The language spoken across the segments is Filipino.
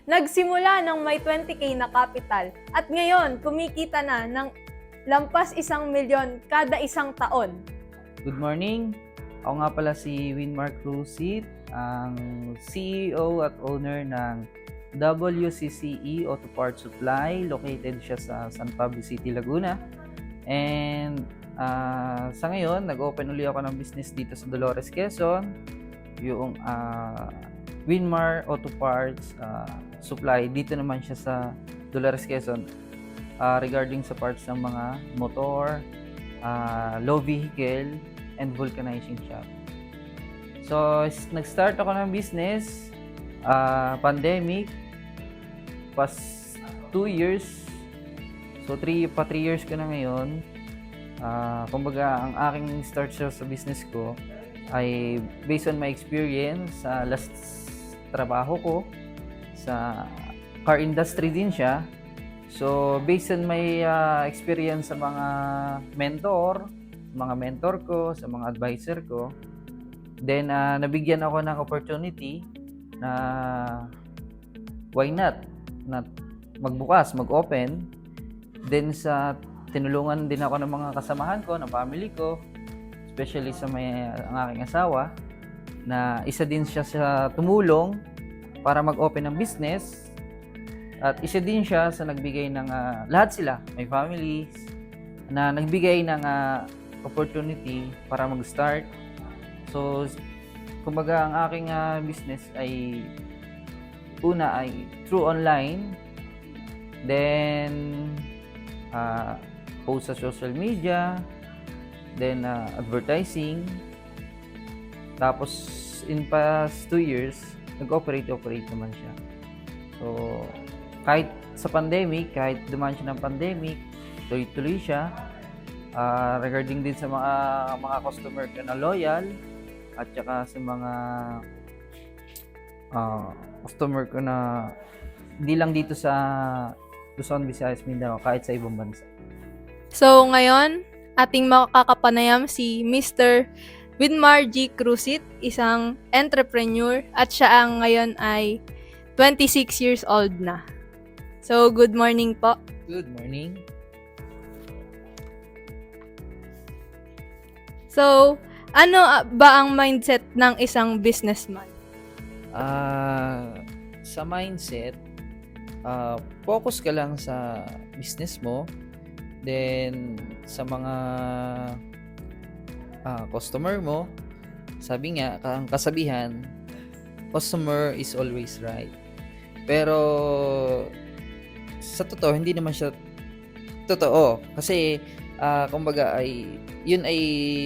Nagsimula ng may 20K na capital at ngayon kumikita na ng lampas 1 milyon kada isang taon. Good morning! Ako nga pala si Winmar Crusit, ang CEO at owner ng WCCE Auto Parts Supply. Located siya sa San Pablo City, Laguna. And sa ngayon, nag-open uli ako ng business dito sa Dolores, Quezon. Yung Winmar Auto Parts Supply. Dito naman siya sa Dolores, Quezon. Regarding sa parts ng mga motor, low vehicle, and vulcanizing shop. So, nag-start ako ng business, pandemic, past 2 years. So, 3 years ko na ngayon. Kumbaga, ang aking start sa business ko ay based on my experience sa last trabaho ko sa car industry din siya. So, based on my experience sa mga mentor ko, sa mga advisor ko, then nabigyan ako ng opportunity na why not magbukas, mag-open. Then sa tinulungan din ako ng mga kasamahan ko, ng family ko, especially ang aking asawa, na isa din siya sa tumulong para mag-open ng business. At isa din siya sa nagbigay ng, lahat sila, may families, na nagbigay ng opportunity para mag-start. So, kumbaga ang aking business ay una ay through online, then post sa social media, then advertising. Tapos in past 2 years, nag-operate naman siya. So, kahit sa pandemic, kahit dumaan siya ng pandemic, tuloy-tuloy siya. Regarding din sa mga customer ko na loyal, at saka sa mga customer ko na hindi lang dito sa Luzon, Visayas, Mindanao, kahit sa ibang bansa. So ngayon, ating makakapanayam si Mr. Winmar G. Crusit, isang entrepreneur at siya ang ngayon ay 26 years old na. So good morning po. Good morning. So, ano ba ang mindset ng isang businessman? Sa mindset, focus ka lang sa business mo, then sa mga customer mo. Sabi nga, ang kasabihan, customer is always right. Pero sa totoo, hindi naman siya totoo. Kasi kumbaga yun ay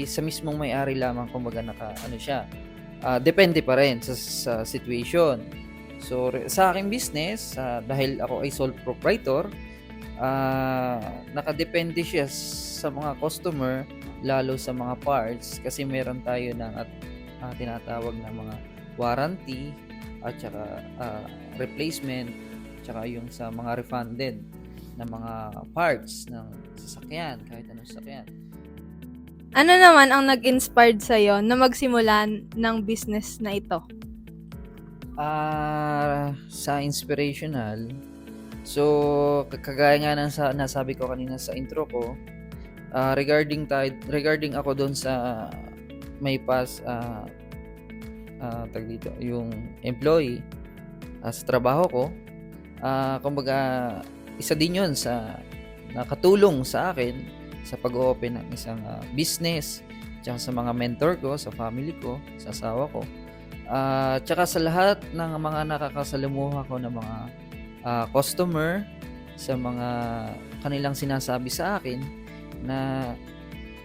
sa mismong may-ari lamang, kumbaga siya. Depende pa rin sa situation. So sa aking business, dahil ako ay sole proprietor, nakadepende siya sa mga customer, lalo sa mga parts, kasi meron tayo ng tinatawag na mga warranty at saka replacement, tsaka yung sa mga refunded na mga parts ng sasakyan, kahit anong sasakyan. Ano naman ang nag-inspired sa'yo na magsimula ng business na ito? Sa inspirational, so kagaya nga ng nasabi ko kanina sa intro ko, regarding ako doon sa may past dito, yung employee sa trabaho ko, kumbaga isa din yun sa nakatulong sa akin sa pag-open ng isang business, tsaka sa mga mentor ko, sa family ko, sa asawa ko, tsaka sa lahat ng mga nakakasalamuha ko ng mga customer, sa mga kanilang sinasabi sa akin na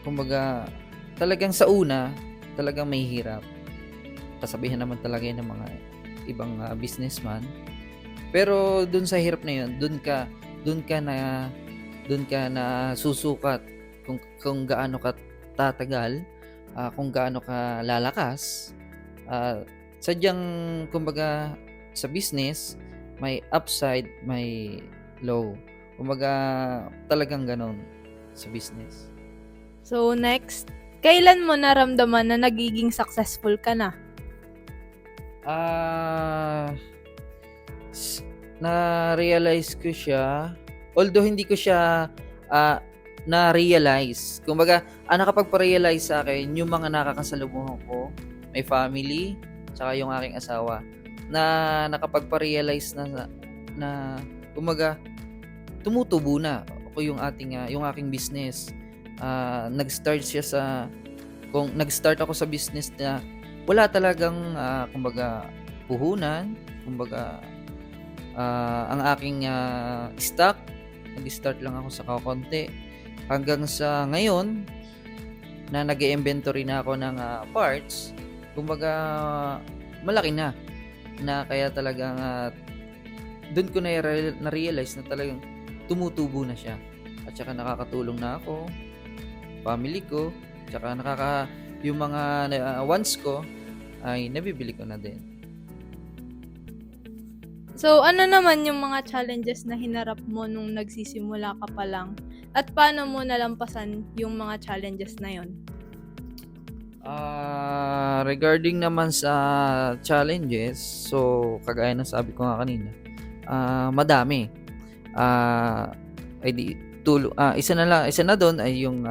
kumbaga talagang sa una, talagang may hirap. Kasabihan naman talaga yun ng mga ibang businessman. Pero dun sa hirap na yun, dun ka na susukat kung gaano ka tatagal, kung gaano ka lalakas. Sadyang kumbaga sa business, may upside, may low. Kumbaga talagang ganon sa business. So next, kailan mo naramdaman na nagiging successful ka na? na-realize ko siya, although hindi ko siya na-realize. Kumbaga, ang nakapagpa-realize sa akin, yung mga nakakasalubong ko, may family, tsaka yung aking asawa, na nakapagpa-realize na kumbaga, tumutubo na ako yung aking business. Nag-start ako sa business na wala talagang kumbaga puhunan, kumbaga ang aking stock, nag-start lang ako sa kakonti hanggang sa ngayon na nag-inventory na ako ng parts, kumbaga malaki na kaya talagang doon ko na-realize na talagang tumutubo na siya at saka nakakatulong na ako, family ko, tsaka yung mga wants ko ay nabibili ko na din. So, ano naman yung mga challenges na hinarap mo nung nagsisimula ka pa lang? At paano mo nalampasan yung mga challenges na yon? Regarding naman sa challenges, so kagaya ng sabi ko nga kanina, madami. Isa na doon ay yung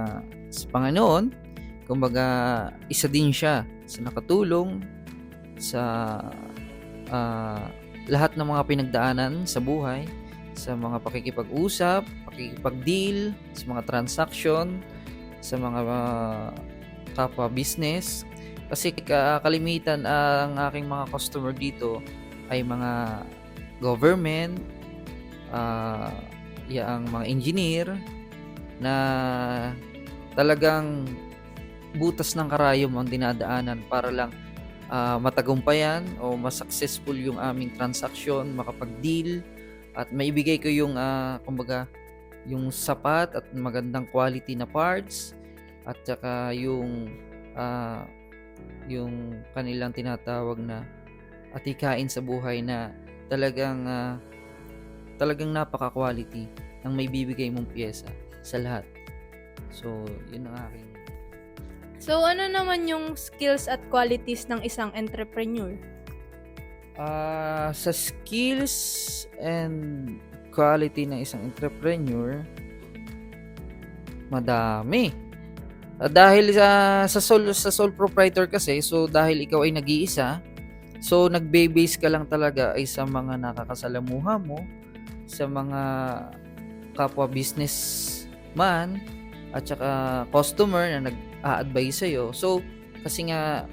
sa Panginoon. Kumbaga, isa din siya sa nakatulong sa lahat ng mga pinagdaanan sa buhay, sa mga pakikipag-usap, pakikipag-deal, sa mga transaction, sa mga kapwa business. Kasi kalimitan ang aking mga customer dito ay mga government, ang mga engineer na talagang butas ng karayom ang dinadaanan para lang matagumpayan o mas-successful yung aming transaction, makapag-deal at maibigay ko yung kumbaga yung sapat at magandang quality na parts at saka yung kanilang tinatawag na atikain sa buhay na talagang napaka-quality ng may bibigay mong piyesa sa lahat. So, yun ang aking. So, ano naman yung skills at qualities ng isang entrepreneur? Sa skills and quality ng isang entrepreneur, madami. Dahil sa sole proprietor kasi, so dahil ikaw ay nag-iisa, so nagbe-base ka lang talaga ay sa mga nakakasalamuha mo, sa mga kapwa businessman at saka customer na nag-a-advise sa'yo. So, kasi nga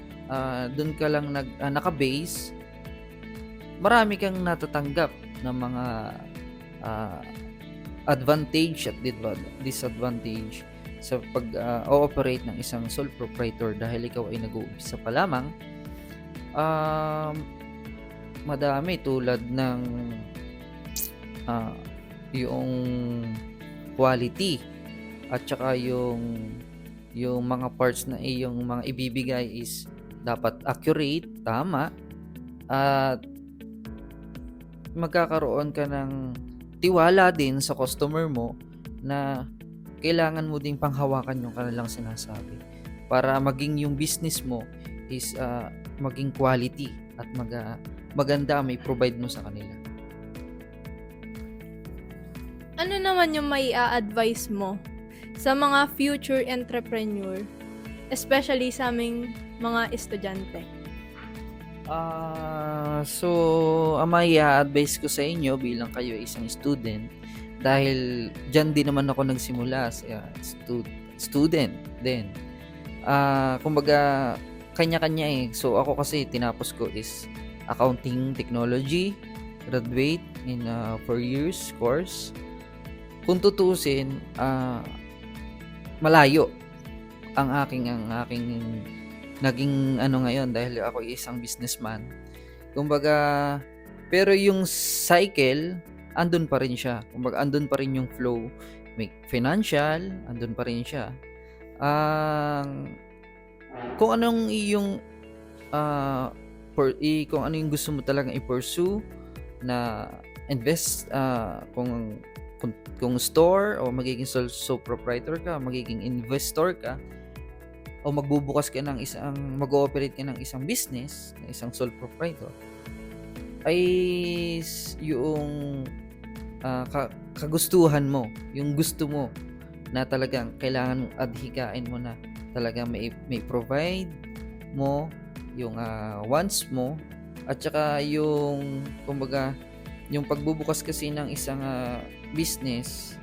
doon ka lang naka-base, marami kang natatanggap ng mga advantage at disadvantage sa pag-ooperate ng isang sole proprietor dahil ikaw ay nag-uumpisa pa lamang. Madami tulad ng yung quality at saka yung mga parts na yung mga ibibigay is dapat accurate, tama, at magkakaroon ka ng tiwala din sa customer mo na kailangan mo ding panghawakan yung kanilang sinasabi para maging yung business mo is maging quality at maganda may provide mo sa kanila. Ano naman yung may a-advise mo sa mga future entrepreneur, especially sa aming mga estudyante? So, ang may advice ko sa inyo bilang kayo isang student, dahil dyan din naman ako nagsimula sa student din. Kumbaga, kanya-kanya . So, ako kasi tinapos ko is accounting technology, graduate in 4 years course. Kung tutusin, malayo ang aking naging ngayon dahil ako isang businessman. Kumbaga, pero yung cycle, andun pa rin siya. Kumbaga, andun pa rin yung flow. May financial, andun pa rin siya. Kung anong kung ano yung gusto mo talagang i-pursue na invest, kung store o magiging sole proprietor ka, magiging investor ka, o magbubukas ka ng mag-ooperate ka ng isang business, na isang sole proprietor, ay yung kagustuhan mo, yung gusto mo na talagang kailangan mong adhikain mo na talagang may provide mo yung wants mo, at saka yung kumbaga yung pagbubukas kasi ng isang business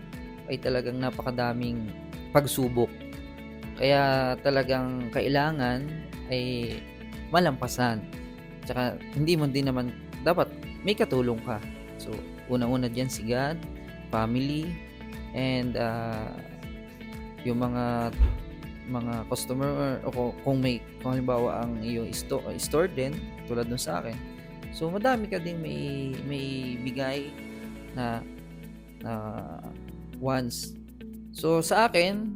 ay talagang napakadaming pagsubok. Kaya talagang kailangan ay malampasan. Tsaka hindi mo din naman dapat may katulong ka. So, unang-una diyan si God, family, and yung mga customer o kung halimbawa ang iyong store din tulad dun sa akin. So, madami ka ding may bigay na wants. So, sa akin,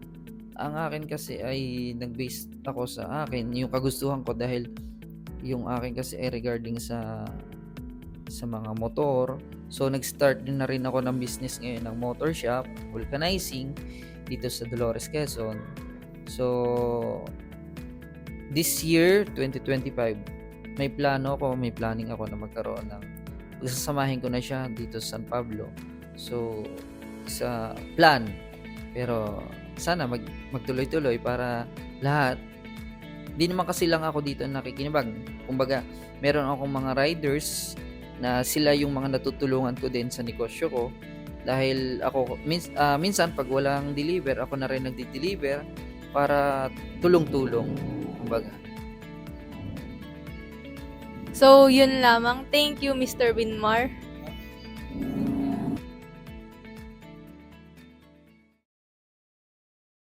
ang akin kasi ay nag-base ako sa akin, yung kagustuhan ko dahil yung akin kasi ay regarding sa mga motor. So, nag-start din na rin ako ng business ngayon ng motor shop, vulcanizing, dito sa Dolores, Quezon. So, this year, 2025, may planning ako na magkaroon ng, sasamahin ko na siya dito sa San Pablo. So, sa plan, pero sana magtuloy-tuloy para lahat. Di naman kasi lang ako dito nakikinabang. Kumbaga, meron akong mga riders na sila yung mga natutulungan ko din sa negosyo ko. Dahil ako, minsan pag walang deliver, ako na rin nagdi-deliver para tulong-tulong. Kumbaga. So, yun lamang. Thank you, Mr. Winmar.